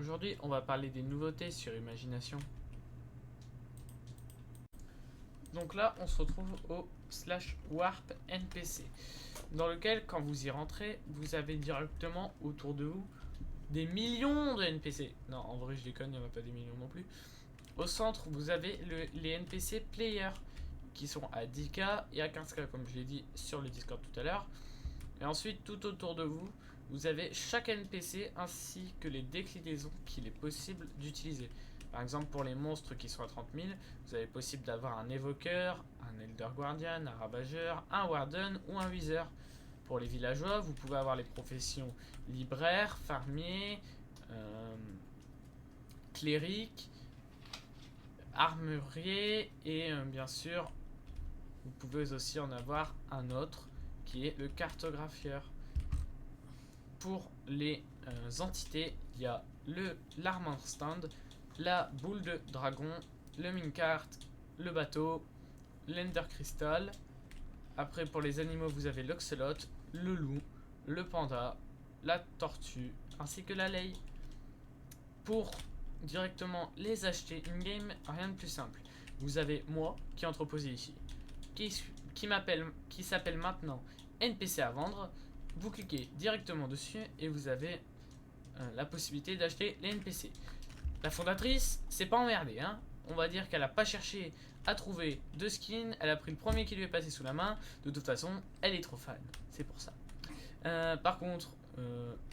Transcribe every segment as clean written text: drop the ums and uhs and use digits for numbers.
Aujourd'hui, on va parler des nouveautés sur Imagination. Donc là, on se retrouve au /warp NPC, dans lequel, quand vous y rentrez, vous avez directement autour de vous des millions de NPC. Non, en vrai, je déconne, il n'y en a pas des millions non plus. Au centre, vous avez les NPC players, qui sont à 10K et à 15K, comme je l'ai dit sur le Discord tout à l'heure. Et ensuite, tout autour de vous, vous avez chaque NPC ainsi que les déclinaisons qu'il est possible d'utiliser. Par exemple, pour les monstres qui sont à 30 000, vous avez possible d'avoir un évoqueur, un Elder Guardian, un ravageur, un Warden ou un Wizard. Pour les villageois, vous pouvez avoir les professions libraire, fermier, cléric, armurier et bien sûr, vous pouvez aussi en avoir un autre qui est le cartographieur. Pour les entités, il y a l'armor stand, la boule de dragon, le minecart, le bateau, l'ender crystal. Après, pour les animaux, vous avez l'ocelot, le loup, le panda, la tortue, ainsi que la lay. Pour directement les acheter in-game, rien de plus simple. Vous avez moi qui est entreposé ici, qui s'appelle maintenant NPC à vendre. Vous cliquez directement dessus et vous avez la possibilité d'acheter les NPC. La fondatrice, c'est pas emmerdé, hein. On va dire qu'elle a pas cherché à trouver de skin, elle a pris le premier qui lui est passé sous la main. De toute façon, elle est trop fan, c'est pour ça. Par contre,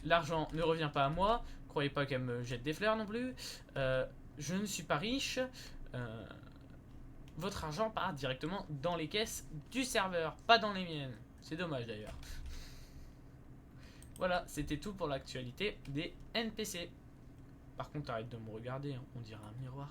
l'argent ne revient pas à moi. Croyez pas qu'elle me jette des fleurs non plus. Je ne suis pas riche. Votre argent part directement dans les caisses du serveur, pas dans les miennes. C'est dommage d'ailleurs. Voilà, c'était tout pour l'actualité des NPC. Par contre, arrête de me regarder, hein, on dirait un miroir.